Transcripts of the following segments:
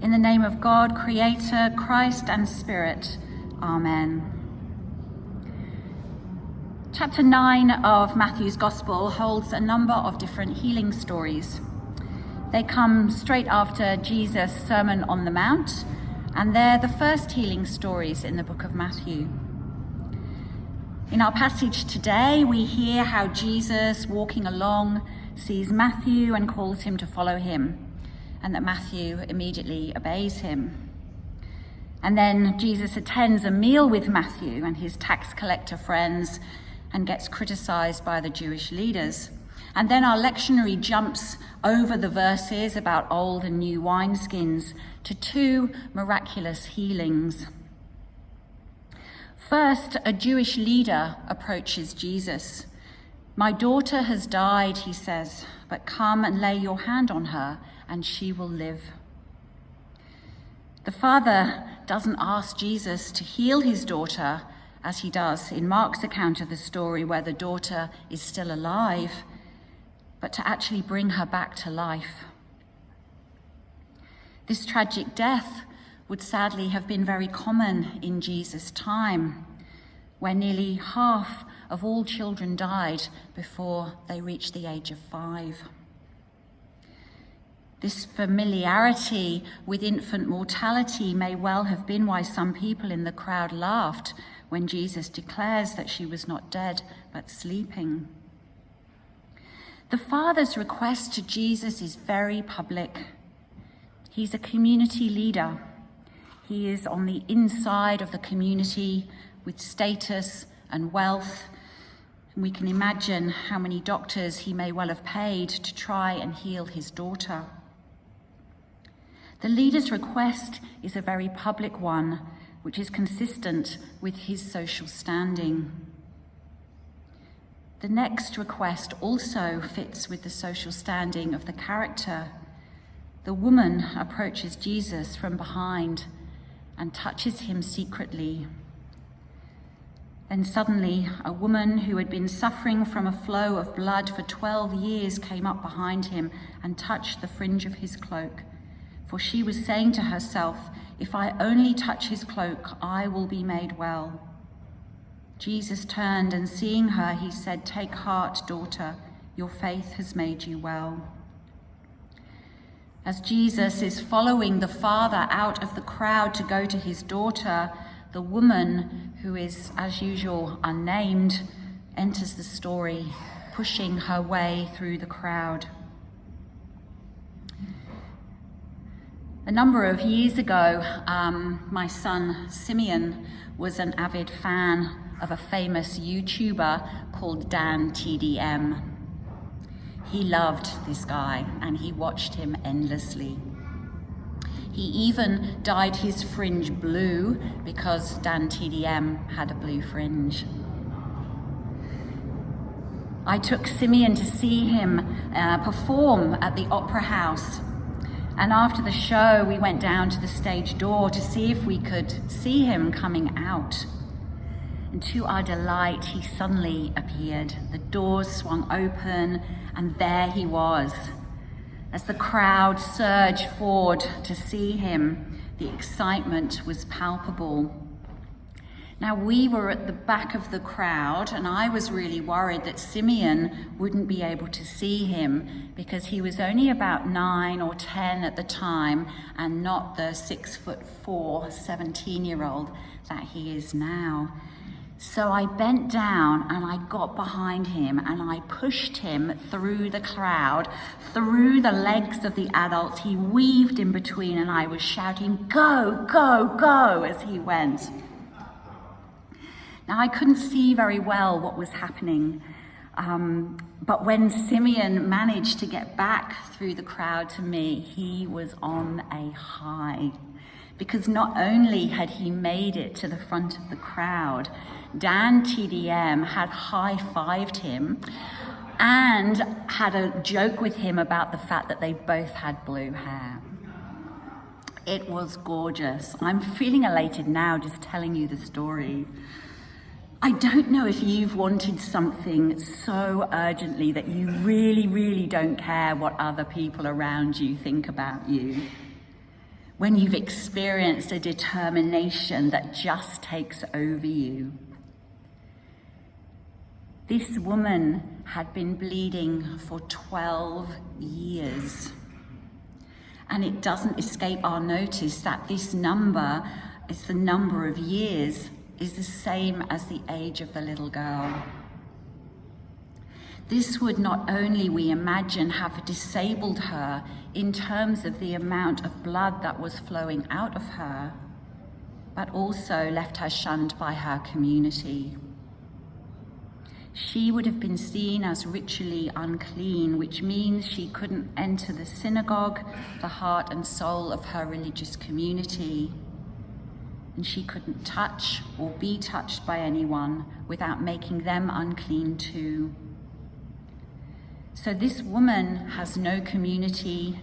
In the name of God, Creator, Christ and Spirit. Amen. Chapter 9 of Matthew's Gospel holds a number of different healing stories. They come straight after Jesus' Sermon on the Mount, and they're the first healing stories in the book of Matthew. In our passage today, we hear how Jesus, walking along, sees Matthew and calls him to follow him, and that Matthew immediately obeys him. And then Jesus attends a meal with Matthew and his tax collector friends and gets criticized by the Jewish leaders. And then our lectionary jumps over the verses about old and new wineskins to two miraculous healings. First, a Jewish leader approaches Jesus. "My daughter has died," he says, "but come and lay your hand on her and she will live." The father doesn't ask Jesus to heal his daughter as he does in Mark's account of the story where the daughter is still alive, but to actually bring her back to life. This tragic death would sadly have been very common in Jesus' time, where nearly half of all children died before they reached the age of 5. This familiarity with infant mortality may well have been why some people in the crowd laughed when Jesus declares that she was not dead, but sleeping. The Father's request to Jesus is very public. He's a community leader. He is on the inside of the community with status and wealth. And we can imagine how many doctors he may well have paid to try and heal his daughter. The leader's request is a very public one, which is consistent with his social standing. The next request also fits with the social standing of the character. The woman approaches Jesus from behind and touches him secretly. Then suddenly, a woman who had been suffering from a flow of blood for 12 years came up behind him and touched the fringe of his cloak. For she was saying to herself, "If I only touch his cloak, I will be made well." Jesus turned and seeing her, he said, "Take heart, daughter, your faith has made you well." As Jesus is following the Father out of the crowd to go to his daughter, the woman, who is, as usual, unnamed, enters the story, pushing her way through the crowd. A number of years ago, my son Simeon was an avid fan of a famous YouTuber called Dan TDM. He loved this guy and he watched him endlessly. He even dyed his fringe blue because Dan TDM had a blue fringe. I took Simeon to see him perform at the Opera House. And after the show, we went down to the stage door to see if we could see him coming out. And to our delight, he suddenly appeared. The doors swung open, and there he was. As the crowd surged forward to see him, the excitement was palpable. Now, we were at the back of the crowd, and I was really worried that Simeon wouldn't be able to see him because he was only about 9 or 10 at the time and not the 6'4", 17-year-old that he is now. So I bent down and I got behind him and I pushed him through the crowd, through the legs of the adults. He weaved in between and I was shouting, "Go, go, go," as he went. Now, I couldn't see very well what was happening, but when Simeon managed to get back through the crowd to me, he was on a high, because not only had he made it to the front of the crowd, Dan TDM had high-fived him and had a joke with him about the fact that they both had blue hair. It was gorgeous. I'm feeling elated now just telling you the story. I don't know if you've wanted something so urgently that you really, really don't care what other people around you think about you. when you've experienced a determination that just takes over you. This woman had been bleeding for 12 years. And it doesn't escape our notice that this number, it's the number of years, is the same as the age of the little girl. This would not only, we imagine, have disabled her in terms of the amount of blood that was flowing out of her, but also left her shunned by her community. She would have been seen as ritually unclean, which means she couldn't enter the synagogue, the heart and soul of her religious community. And she couldn't touch or be touched by anyone without making them unclean too. So this woman has no community,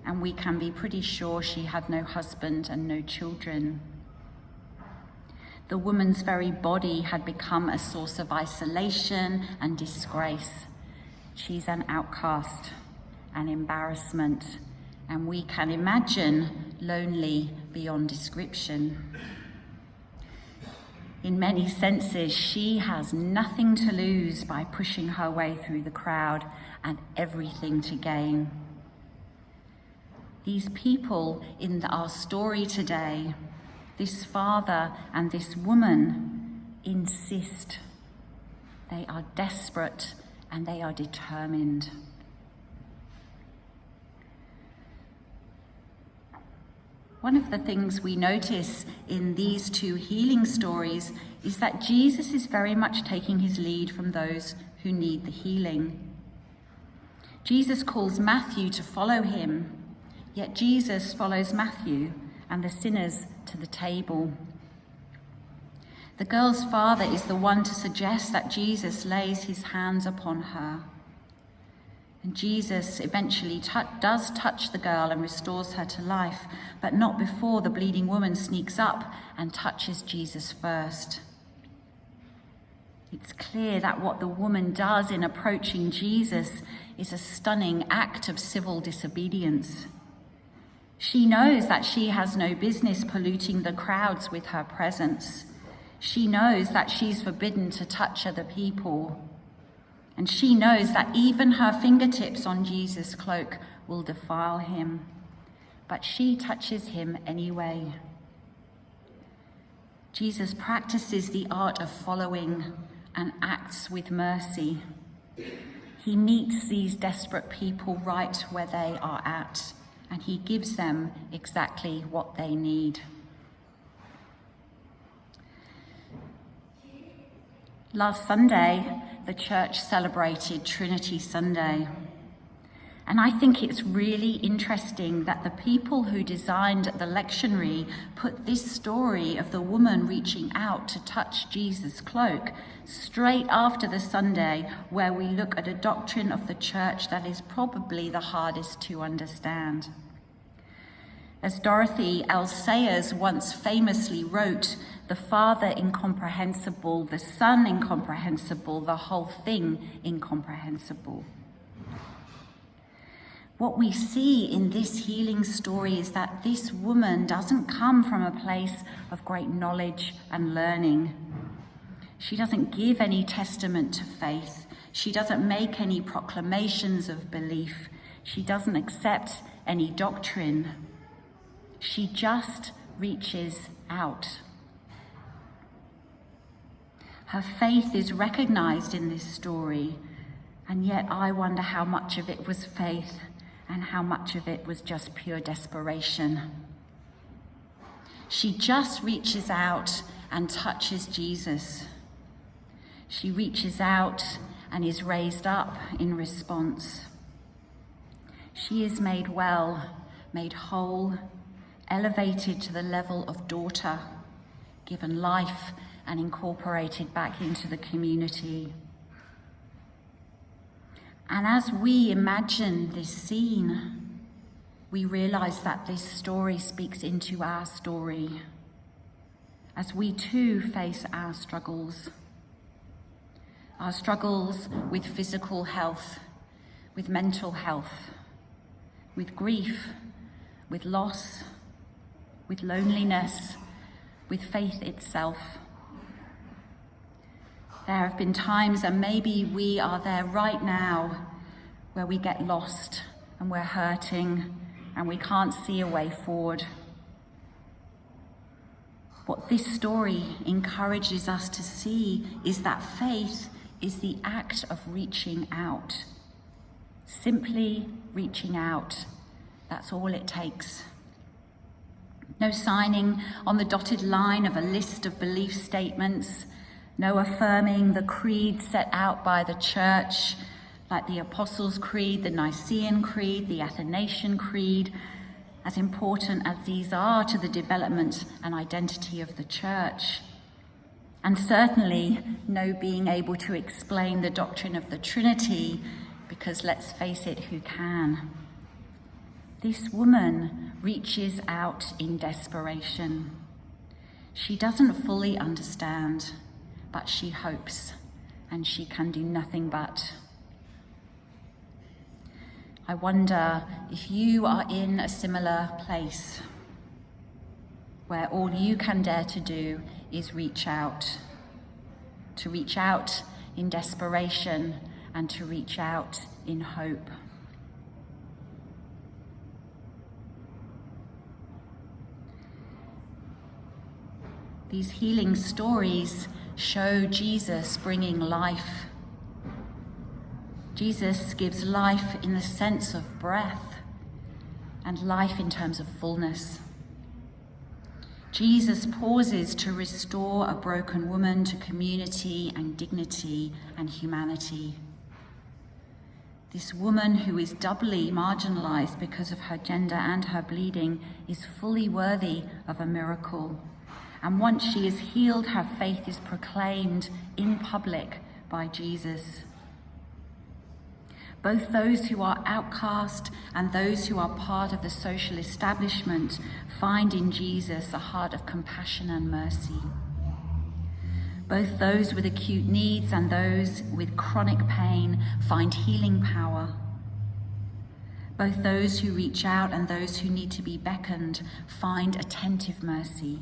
and we can be pretty sure she had no husband and no children. The woman's very body had become a source of isolation and disgrace. She's an outcast, an embarrassment, and we can imagine lonely beyond description. In many senses, she has nothing to lose by pushing her way through the crowd and everything to gain. These people in our story today, this father and this woman, insist. They are desperate and they are determined. One of the things we notice in these two healing stories is that Jesus is very much taking his lead from those who need the healing. Jesus calls Matthew to follow him, yet Jesus follows Matthew and the sinners to the table. The girl's father is the one to suggest that Jesus lays his hands upon her. And Jesus eventually does touch the girl and restores her to life, but not before the bleeding woman sneaks up and touches Jesus first. It's clear that what the woman does in approaching Jesus is a stunning act of civil disobedience. She knows that she has no business polluting the crowds with her presence. She knows that she's forbidden to touch other people. And she knows that even her fingertips on Jesus' cloak will defile him. But she touches him anyway. Jesus practices the art of following and acts with mercy. He meets these desperate people right where they are at, and he gives them exactly what they need. Last Sunday, the church celebrated Trinity Sunday. And I think it's really interesting that the people who designed the lectionary put this story of the woman reaching out to touch Jesus' cloak straight after the Sunday where we look at a doctrine of the church that is probably the hardest to understand. As Dorothy L. Sayers once famously wrote, the Father incomprehensible, the Son incomprehensible, the whole thing incomprehensible. What we see in this healing story is that this woman doesn't come from a place of great knowledge and learning. She doesn't give any testament to faith. She doesn't make any proclamations of belief. She doesn't accept any doctrine. She just reaches out. Her faith is recognized in this story, and yet I wonder how much of it was faith and how much of it was just pure desperation. She just reaches out and touches Jesus. She reaches out and is raised up in response. She is made well, made whole, elevated to the level of daughter, given life and incorporated back into the community. And as we imagine this scene, we realize that this story speaks into our story, as we too face our struggles with physical health, with mental health, with grief, with loss, with loneliness, with faith itself. There have been times, and maybe we are there right now, where we get lost and we're hurting and we can't see a way forward. What this story encourages us to see is that faith is the act of reaching out. Simply reaching out. That's all it takes. No signing on the dotted line of a list of belief statements, no affirming the creed set out by the church, like the Apostles' Creed, the Nicene Creed, the Athanasian Creed, as important as these are to the development and identity of the church. And certainly no being able to explain the doctrine of the Trinity, because let's face it, who can? This woman reaches out in desperation. She doesn't fully understand, but she hopes, and she can do nothing but. I wonder if you are in a similar place where all you can dare to do is reach out in desperation and to reach out in hope. These healing stories show Jesus bringing life. Jesus gives life in the sense of breath and life in terms of fullness. Jesus pauses to restore a broken woman to community and dignity and humanity. This woman, who is doubly marginalized because of her gender and her bleeding, is fully worthy of a miracle. And once she is healed, her faith is proclaimed in public by Jesus. Both those who are outcast and those who are part of the social establishment find in Jesus a heart of compassion and mercy. Both those with acute needs and those with chronic pain find healing power. Both those who reach out and those who need to be beckoned find attentive mercy.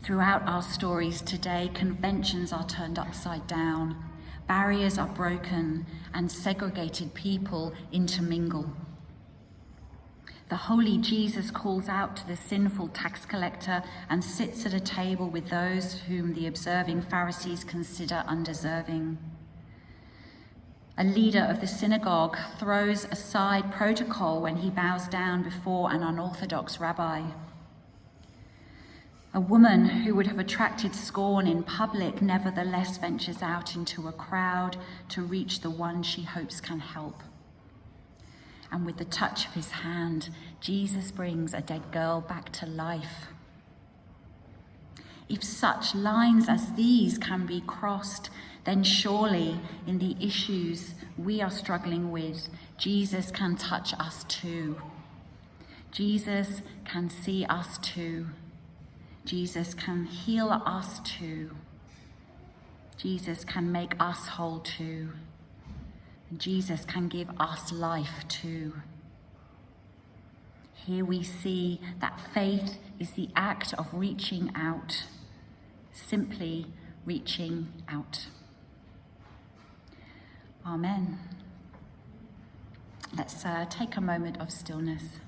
Throughout our stories today, conventions are turned upside down. Barriers are broken and segregated people intermingle. The holy Jesus calls out to the sinful tax collector and sits at a table with those whom the observing Pharisees consider undeserving. A leader of the synagogue throws aside protocol when he bows down before an unorthodox rabbi. A woman who would have attracted scorn in public nevertheless ventures out into a crowd to reach the one she hopes can help. And with the touch of his hand, Jesus brings a dead girl back to life. If such lines as these can be crossed, then surely in the issues we are struggling with, Jesus can touch us too. Jesus can see us too. Jesus can heal us too. Jesus can make us whole too. Jesus can give us life too. Here we see that faith is the act of reaching out, simply reaching out. Amen. Let's take a moment of stillness.